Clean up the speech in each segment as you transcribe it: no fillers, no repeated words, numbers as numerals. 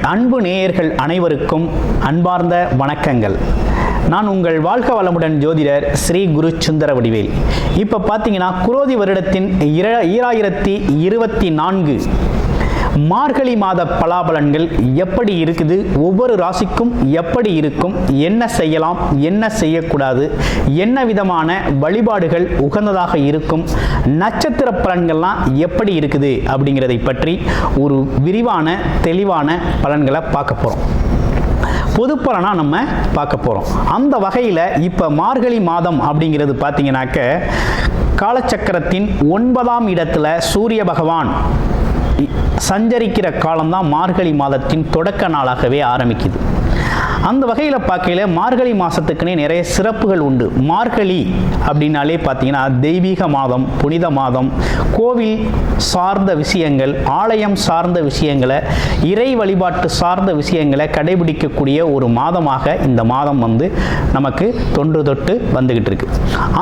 அன்பு நேயர்கள் அனைவருக்கும் அன்பார்ந்த வணக்கங்கள். நான் உங்கள் வாழ்க வளமுடன் ஜோதிடர் ஸ்ரீ குரு சுந்தர வடிவேல். இப்போ பார்த்தீங்கன்னா குரோதி வருடத்தின் 2024 மார்கழி மாத பலாபலன்கள் எப்படி இருக்குது, ஒவ்வொரு ராசிக்கும் எப்படி இருக்கும், என்ன செய்யலாம், என்ன செய்யக்கூடாது, என்ன விதமான வழிபாடுகள் உகந்ததாக இருக்கும், நட்சத்திர பலன்கள்லாம் எப்படி இருக்குது அப்படிங்கிறதை பற்றி ஒரு விரிவான தெளிவான பலன்களை பார்க்க போகிறோம். பொது பலனா நம்ம பார்க்க போகிறோம். அந்த வகையில் இப்போ மார்கழி மாதம் அப்படிங்கிறது பார்த்தீங்கன்னாக்க காலச்சக்கரத்தின் 9ஆம் இடத்துல சூரிய பகவான் சஞ்சரிக்கிற காலம்தான் மார்கழி மாதத்தின் தொடக்க நாளாகவே ஆரம்பிக்குது. அந்த வகையில் பார்க்கையில் மார்கழி மாதத்துக்குன்னே நிறைய சிறப்புகள் உண்டு. மார்கழி அப்படின்னாலே பார்த்தீங்கன்னா தெய்வீக மாதம், புனித மாதம், கோவில் சார்ந்த விஷயங்கள், ஆலயம் சார்ந்த விஷயங்களை, இறை வழிபாட்டு சார்ந்த விஷயங்களை கடைபிடிக்கக்கூடிய ஒரு மாதமாக இந்த மாதம் நமக்கு தொன்று தொட்டு வந்துகிட்டு இருக்கு.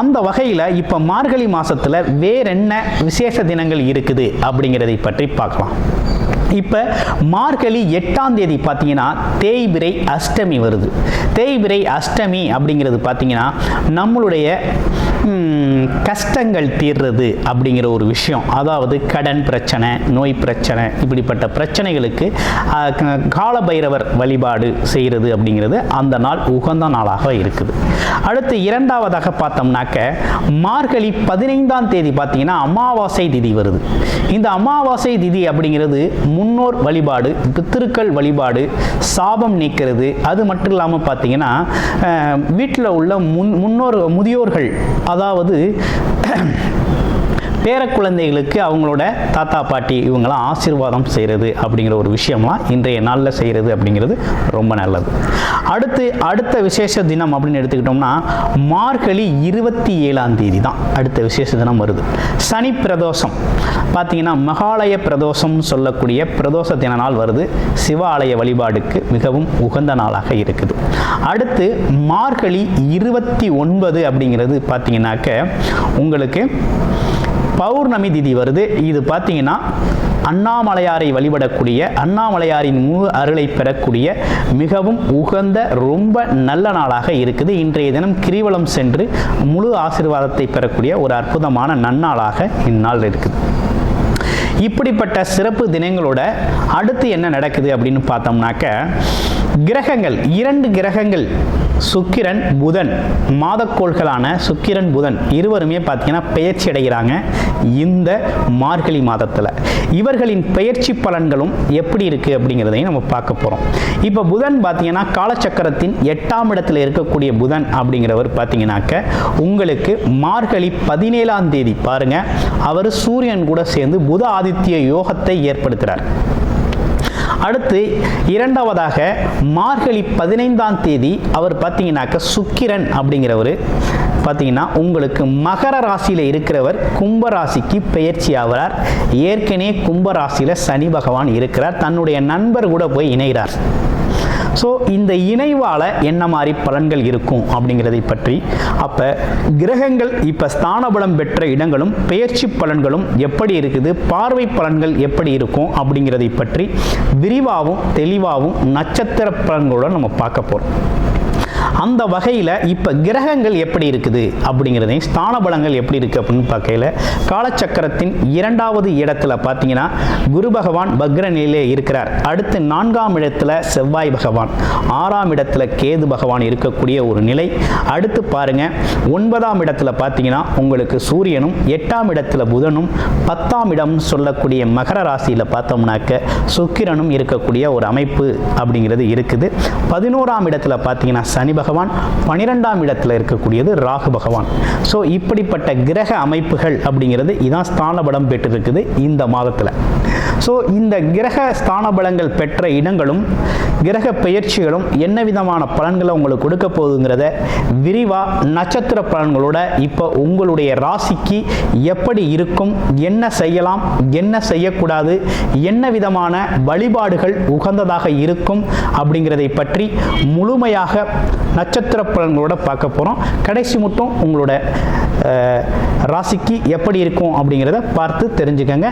அந்த வகையில் இப்போ மார்கழி மாதத்தில் வேறென்ன விசேஷ தினங்கள் இருக்குது அப்படிங்கிறதை பற்றி பார்க்கலாம். இப்போ மார்கழி 8ஆம் தேதி பார்த்தீங்கன்னா தேய்பிறை அஷ்டமி வருது. தேய்பிறை அஷ்டமி அப்படிங்கிறது பார்த்தீங்கன்னா நம்மளுடைய கஷ்டங்கள் தீர்றது அப்படிங்கிற ஒரு விஷயம். அதாவது கடன் பிரச்சனை, நோய் பிரச்சனை, இப்படிப்பட்ட பிரச்சனைகளுக்கு காலபைரவர் வழிபாடு செய்கிறது அப்படிங்கிறது அந்த நாள் உகந்த நாளாக இருக்குது. அடுத்து இரண்டாவதாக பார்த்தோம்னாக்க மார்கழி 15ஆம் தேதி பார்த்தீங்கன்னா அமாவாசை திதி வருது. இந்த அமாவாசை திதி அப்படிங்கிறது முன்னோர் வழிபாடு, பித்திருக்கள் வழிபாடு, சாபம் நீக்கிறது. அது மட்டும் இல்லாமல் பார்த்தீங்கன்னா வீட்டில் உள்ள முதியோர்கள், அதாவது பேர குழந்தைகளுக்கு அவங்களோட தாத்தா பாட்டி இவங்களாம் ஆசீர்வாதம் செய்கிறது அப்படிங்கிற ஒரு விஷயம்லாம் இன்றைய நாளில் செய்கிறது அப்படிங்கிறது ரொம்ப நல்லது. அடுத்த விசேஷ தினம் அப்படின்னு எடுத்துக்கிட்டோம்னா மார்கழி 27ஆம் தேதி தான் அடுத்த விசேஷ தினம் வருது. சனி பிரதோஷம் பார்த்தீங்கன்னா மகாலய பிரதோஷம் சொல்லக்கூடிய பிரதோஷ தின நாள் வருது. சிவ ஆலய வழிபாடுக்கு மிகவும் உகந்த நாளாக இருக்குது. அடுத்து மார்கழி 29 அப்படிங்கிறது பார்த்தீங்கன்னாக்க உங்களுக்கு பௌர்ணமி திதி வருது. இது பார்த்தீங்கன்னா அண்ணாமலையாரை வழிபடக்கூடிய, அண்ணாமலையாரின் முழு அருளை பெறக்கூடிய மிகவும் உகந்த ரொம்ப நல்ல நாளாக இருக்குது. இன்றைய தினம் கிரிவலம் சென்று முழு ஆசீர்வாதத்தை பெறக்கூடிய ஒரு அற்புதமான நன்னாளாக இந்நாள் இருக்குது. இப்படிப்பட்ட சிறப்பு தினங்களோட அடுத்து என்ன நடக்குது அப்படின்னு பார்த்தோம்னாக்க கிரகங்கள், 2 கிரகங்கள் சுக்கிரன் புதன், மாதக்கோள்களான சுக்கிரன் புதன் இருவருமே பார்த்தீங்கன்னா பெயர்ச்சி அடைகிறாங்க இந்த மார்கழி மாதத்தில். இவர்களின் பெயர்ச்சி பலன்களும் எப்படி இருக்குது அப்படிங்கிறதையும் நம்ம பார்க்க போகிறோம். இப்போ புதன் பார்த்தீங்கன்னா காலச்சக்கரத்தின் 8ஆம் இடத்துல இருக்கக்கூடிய புதன் அப்படிங்கிறவர் பார்த்தீங்கன்னாக்க உங்களுக்கு மார்கழி 17ஆம் தேதி பாருங்க, அவர் சூரியன் கூட சேர்ந்து புத ஆதித்ய யோகத்தை ஏற்படுத்துகிறார். அடுத்து இரண்டாவதாக மார்கழி 15ஆம் தேதி அவர் பார்த்தீங்கன்னாக்க சுக்கிரன் அப்படிங்கிறவர் பார்த்தீங்கன்னா உங்களுக்கு மகர ராசியில் இருக்கிறவர் கும்பராசிக்கு பெயர்ச்சி ஆகிறார். ஏற்கனவே கும்பராசியில் சனி பகவான் இருக்கிறார், தன்னுடைய நண்பர் கூட போய் இணைகிறார். ஸோ இந்த இணைவால் என்ன மாதிரி பலன்கள் இருக்கும் அப்படிங்கிறதை பற்றி, அப்போ கிரகங்கள் இப்போ ஸ்தானபலம் பெற்ற இடங்களும் பெயர்ச்சி பலன்களும் எப்படி இருக்குது, பார்வை பலன்கள் எப்படி இருக்கும் அப்படிங்கிறதை பற்றி விரிவாகவும் தெளிவாகவும் நட்சத்திர பலன்களோடு நம்ம பார்க்க போகிறோம். அந்த வகையில் இப்போ கிரகங்கள் எப்படி இருக்குது அப்படிங்கிறதையும் ஸ்தான பலங்கள் எப்படி இருக்குது அப்படின்னு பார்க்கையில் காலச்சக்கரத்தின் 2வது இடத்துல பார்த்தீங்கன்னா குரு பகவான் பக்ர நிலையிலே இருக்கிறார். அடுத்து 4ஆம் இடத்துல செவ்வாய் பகவான், 6ஆம் இடத்துல கேது பகவான் இருக்கக்கூடிய ஒரு நிலை. அடுத்து பாருங்க 9ஆம் இடத்துல பார்த்தீங்கன்னா உங்களுக்கு சூரியனும், 8ஆம் இடத்துல புதனும், 10ஆம் இடம் சொல்லக்கூடிய மகர ராசியில் பார்த்தோம்னாக்க சுக்கிரனும் இருக்கக்கூடிய ஒரு அமைப்பு அப்படிங்கிறது இருக்குது. 11ஆம் இடத்துல பார்த்தீங்கன்னா சனி பகவான், 12ஆம் இடத்துல இருக்கக்கூடியது ராகு பகவான். ஸோ இப்படிப்பட்ட கிரக அமைப்புகள் அப்படிங்கிறது இதான் ஸ்தான பலம் பெற்றிருக்குது இந்த மாதத்தில். ஸோ இந்த கிரக ஸ்தான பலங்கள் பெற்ற இடங்களும் கிரக பெயர்ச்சிகளும் என்ன விதமான பலன்களை உங்களுக்கு கொடுக்க போகுதுங்கிறத விரிவாக நட்சத்திர பலன்களோட இப்போ உங்களுடைய ராசிக்கு எப்படி இருக்கும், என்ன செய்யலாம், என்ன செய்யக்கூடாது, என்ன விதமான வழிபாடுகள் உகந்ததாக இருக்கும் அப்படிங்கிறதை பற்றி முழுமையாக நட்சத்திர பலன்களோட பார்க்க போகிறோம். கடைசி மட்டும் உங்களோட ராசிக்கு எப்படி இருக்கும் அப்படிங்கிறத பார்த்து தெரிஞ்சுக்கங்க.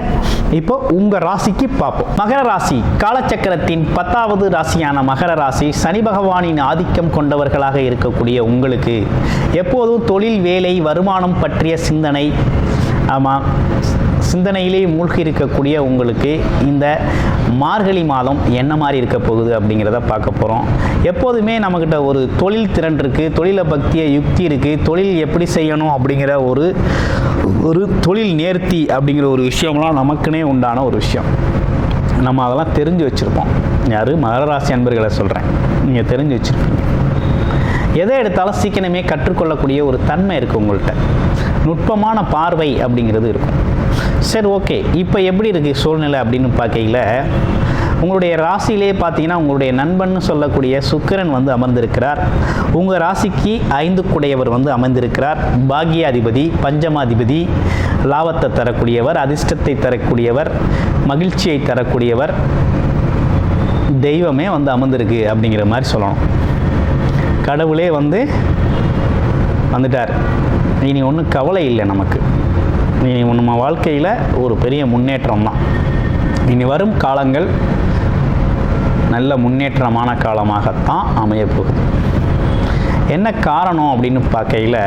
இப்போ உங்கள் ராசிக்கு பார்ப்போம். மகர ராசி காலச்சக்கரத்தின் 10வது ராசியான மகர ராசி சனி பகவானின் ஆதிக்கம் கொண்டவர்களாக இருக்கக்கூடிய உங்களுக்கு எப்போதும் தொழில், வேலை, வருமானம் பற்றிய சிந்தனை, சிந்தனையிலே மூழ்கி இருக்கக்கூடிய உங்களுக்கு இந்த மார்கழி மாதம் என்ன மாதிரி இருக்க போகுது அப்படிங்கிறத பார்க்க போகிறோம். எப்போதுமே நம்மக்கிட்ட ஒரு தொழில் திறன் இருக்குது, தொழிலை பற்றிய யுக்தி இருக்குது, தொழில் எப்படி செய்யணும் அப்படிங்கிற ஒரு தொழில் நேர்த்தி அப்படிங்கிற ஒரு விஷயம்லாம் நமக்குன்னே உண்டான ஒரு விஷயம். நம்ம அதெல்லாம் தெரிஞ்சு வச்சுருப்போம். யார்? மகர ராசி அன்பர்களை சொல்கிறேன். நீங்கள் தெரிஞ்சு வச்சுருப்பீங்க. எதை எடுத்தாலும் சீக்கிரமே கற்றுக்கொள்ளக்கூடிய ஒரு தன்மை இருக்குது உங்கள்கிட்ட. நுட்பமான பார்வை அப்படிங்கிறது இருக்கும். சரி, ஓகே. இப்போ எப்படி இருக்குது சூழ்நிலை அப்படின்னு பார்க்கையில், உங்களுடைய ராசியிலே பார்த்தீங்கன்னா உங்களுடைய நண்பன் சொல்லக்கூடிய சுக்கிரன் வந்து அமர்ந்திருக்கிறார். உங்கள் ராசிக்கு 5 குடையவர் வந்து அமர்ந்திருக்கிறார். பாக்கியாதிபதி, பஞ்சமாதிபதி, லாபத்தை தரக்கூடியவர், அதிர்ஷ்டத்தை தரக்கூடியவர், மகிழ்ச்சியை தரக்கூடியவர், தெய்வமே வந்து அமர்ந்திருக்கு அப்படிங்கிற மாதிரி சொல்லணும். கடவுளே வந்துட்டார். இனி ஒன்றும் கவலை இல்லை நமக்கு. இனி நம்ம வாழ்க்கையில் ஒரு பெரிய முன்னேற்றம் தான். இனி வரும் காலங்கள் நல்ல முன்னேற்றமான காலமாகத்தான் அமையப்போகுது. என்ன காரணம் அப்படின்னு பார்க்கையில்,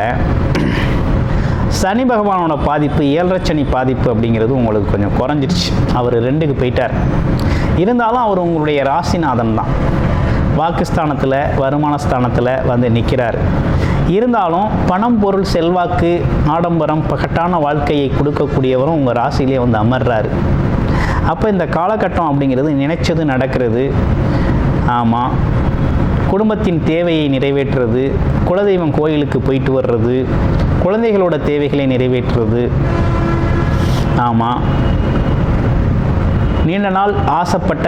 சனி பகவானோட பாதிப்பு, 7.5 சனி பாதிப்பு அப்படிங்கிறது உங்களுக்கு கொஞ்சம் குறைஞ்சிருச்சு. அவர் 2க்கு போயிட்டார். இருந்தாலும் அவர் உங்களுடைய ராசிநாதன் தான். வாக்குஸ்தானத்தில், வருமானஸ்தானத்தில் வந்து நிற்கிறார். இருந்தாலும் பணம், பொருள், செல்வாக்கு, ஆடம்பரம், பகட்டான வாழ்க்கையை கொடுக்கக்கூடியவரும் உங்கள் ராசியிலே வந்து அமர்றாரு. அப்போ இந்த காலகட்டம் அப்படிங்கிறது நினைச்சது நடக்கிறது. ஆமாம், குடும்பத்தின் தேவையை நிறைவேற்றுறது, குலதெய்வம் கோயிலுக்கு போயிட்டு வர்றது, குழந்தைகளோட தேவைகளை நிறைவேற்றுறது, ஆமாம், நீண்ட நாள் ஆசைப்பட்ட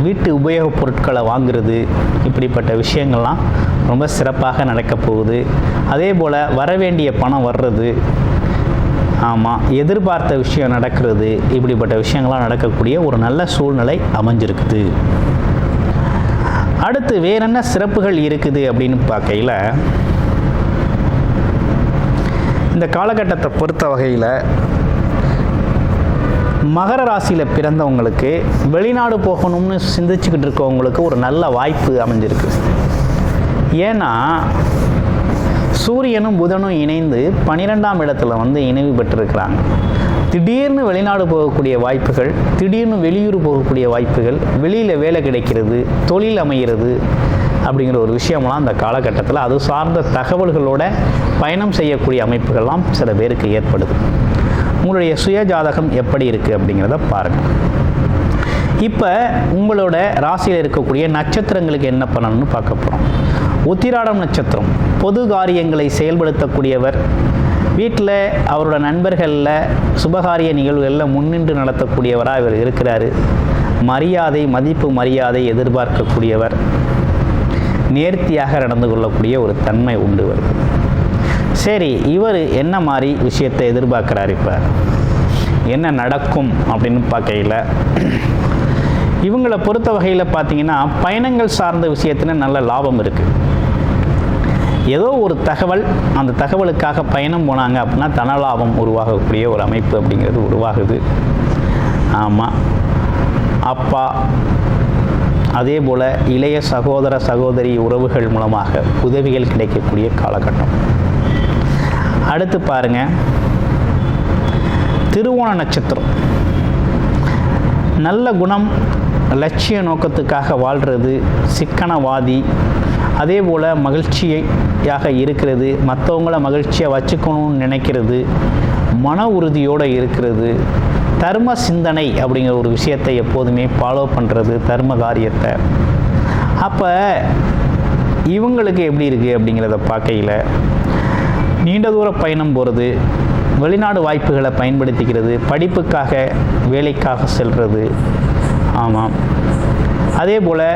வீட்டு உபயோகப் பொருட்களை வாங்குறது, இப்படிப்பட்ட விஷயங்கள்லாம் ரொம்ப சிறப்பாக நடக்கப் போகுது. அதே போல் வரவேண்டிய பணம் வர்றது, ஆமாம், எதிர்பார்த்த விஷயம் நடக்கிறது, இப்படிப்பட்ட விஷயங்கள்லாம் நடக்கக்கூடிய ஒரு நல்ல சூழ்நிலை அமைஞ்சிருக்குது. அடுத்து வேற என்ன சிறப்புகள் இருக்குது அப்படின்னு பார்க்கையில், இந்த காலகட்டத்தை பொறுத்த வகையில் மகர ராசியில் பிறந்தவங்களுக்கு வெளிநாடு போகணும்னு சிந்திச்சுக்கிட்டு இருக்கவங்களுக்கு ஒரு நல்ல வாய்ப்பு அமைஞ்சிருக்கு. ஏன்னா சூரியனும் புதனும் இணைந்து 12ஆம் இடத்துல வந்து இணைவு பெற்றிருக்கிறாங்க. திடீர்னு வெளிநாடு போகக்கூடிய வாய்ப்புகள், திடீர்னு வெளியூர் போகக்கூடிய வாய்ப்புகள், வெளியில் வேலை கிடைக்கிறது, தொழில் அமைகிறது அப்படிங்கிற ஒரு விஷயம்லாம் அந்த காலகட்டத்தில் அது சார்ந்த தகவல்களோட பயணம் செய்யக்கூடிய அமைப்புகள்லாம் சில பேருக்கு ஏற்படுது. உங்களுடைய சுய ஜாதகம் எப்படி இருக்குது அப்படிங்கிறத பாருங்கள். இப்போ உங்களோட ராசியில் இருக்கக்கூடிய நட்சத்திரங்களுக்கு என்ன பண்ணணும்னு பார்க்க போகிறோம். உத்திராடம் நட்சத்திரம் பொது காரியங்களை செயல்படுத்தக்கூடியவர். வீட்டில் அவரோட நண்பர்களில் சுபகாரிய நிகழ்வுகளில் முன்னின்று நடத்தக்கூடியவராக இவர் இருக்கிறார். மரியாதை, மதிப்பு, மரியாதை எதிர்பார்க்கக்கூடியவர். நேர்த்தியாக நடந்து கொள்ளக்கூடிய ஒரு தன்மை உண்டு வருது. சரி, இவர் என்ன மாதிரி விஷயத்தை எதிர்பார்க்குறாரு? இப்போ என்ன நடக்கும் அப்படின்னு பார்க்கையில், இவங்களை பொறுத்த வகையில் பார்த்தீங்கன்னா பயணங்கள் சார்ந்த விஷயத்தில் நல்ல லாபம் இருக்குது. ஏதோ ஒரு தகவல், அந்த தகவலுக்காக பயணம் போனாங்க அப்படின்னா தனலாபம் உருவாகக்கூடிய ஒரு அமைப்பு அப்படிங்கிறது உருவாகுது. ஆமாம், அப்பா, அதே போல் இளைய சகோதர சகோதரி உறவுகள் மூலமாக உதவிகள் கிடைக்கக்கூடிய காலகட்டம். அடுத்து பாருங்க, திருவோண நட்சத்திரம் நல்ல குணம், லட்சிய நோக்கத்துக்காக வாழ்கிறது, சிக்கனவாதி, அதே போல் மகிழ்ச்சியாக இருக்கிறது, மற்றவங்கள மகிழ்ச்சியாக வச்சுக்கணும்னு நினைக்கிறது, மன உறுதியோடு இருக்கிறது, தர்ம சிந்தனை அப்படிங்கிற ஒரு விஷயத்தை எப்போதுமே ஃபாலோ பண்ணுறது, தர்ம காரியத்தை. அப்போ இவங்களுக்கு எப்படி இருக்குது அப்படிங்கிறத பார்க்கையில், நீண்ட தூர பயணம் போகிறது, வெளிநாடு வாய்ப்புகளை பயன்படுத்திக்கிறது, படிப்புக்காக வேலைக்காக செல்வது, ஆமாம், அதே போல்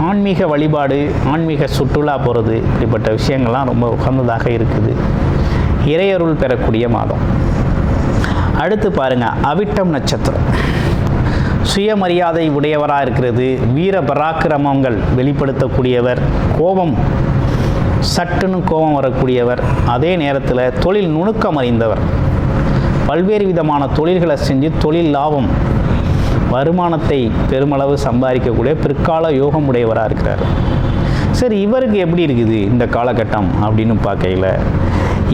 ஆன்மீக வழிபாடு, ஆன்மீக சுற்றுலா போகிறது, இப்படிப்பட்ட விஷயங்கள்லாம் ரொம்ப உகந்ததாக இருக்குது. இறையருள் பெறக்கூடிய மாதம். அடுத்து பாருங்கள், அவிட்டம் நட்சத்திரம் சுயமரியாதை உடையவராக இருக்கிறது, வீர பராக்கிரமங்கள் வெளிப்படுத்தக்கூடியவர், கோபம் சட்டுன்னு கோபம் வரக்கூடியவர், அதே நேரத்தில் தொழில் நுணுக்கம் அறிந்தவர், பல்வேறு விதமான தொழில்களை செஞ்சு தொழில் லாபம் வருமானத்தை பெருமளவு சம்பாதிக்கக்கூடிய பிற்கால யோகம் உடையவராக இருக்கிறார். சரி, இவருக்கு எப்படி இருக்குது இந்த காலகட்டம் அப்படின்னு பார்க்கையில்,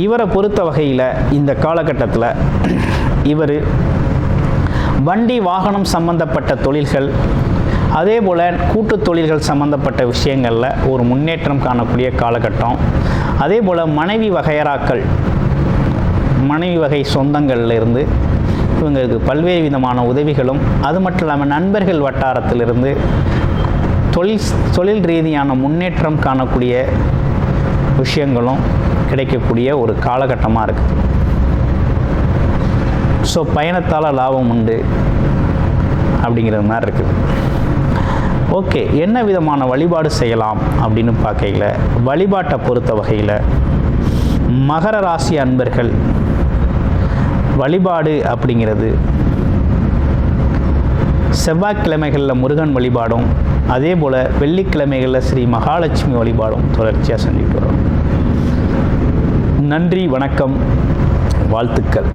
இவரை பொறுத்த வகையில் இந்த காலகட்டத்தில் இவர் வண்டி வாகனம் சம்பந்தப்பட்ட தொழில்கள், அதே போல் கூட்டு தொழில்கள் சம்பந்தப்பட்ட விஷயங்களில் ஒரு முன்னேற்றம் காணக்கூடிய காலகட்டம். அதே போல் மனைவி வகையறாக்கள், மனைவி வகை சொந்தங்கள்லேருந்து இவங்களுக்கு பல்வேறு விதமான உதவிகளும், அது மட்டும் இல்லாமல் நண்பர்கள் வட்டாரத்திலிருந்து தொழில் ரீதியான முன்னேற்றம் காணக்கூடிய விஷயங்களும் கிடைக்கக்கூடிய ஒரு காலகட்டமாக இருக்குது. ஸோ பயணத்தால் லாபம் உண்டு அப்படிங்கிற மாதிரி இருக்குது. ஓகே, என்ன விதமான வழிபாடு செய்யலாம் அப்படின்னு பார்க்கையில், வழிபாட்டை பொறுத்த வகையில் மகர ராசி அன்பர்கள் வழிபாடு அப்படிங்கிறது செவ்வாய்க்கிழமைகளில் முருகன் வழிபாடும், அதே போல் வெள்ளிக்கிழமைகளில் ஸ்ரீ மகாலட்சுமி வழிபாடும் தொடர்ச்சியாக செஞ்சுட்டு வரோம். நன்றி, வணக்கம், வாழ்த்துக்கள்.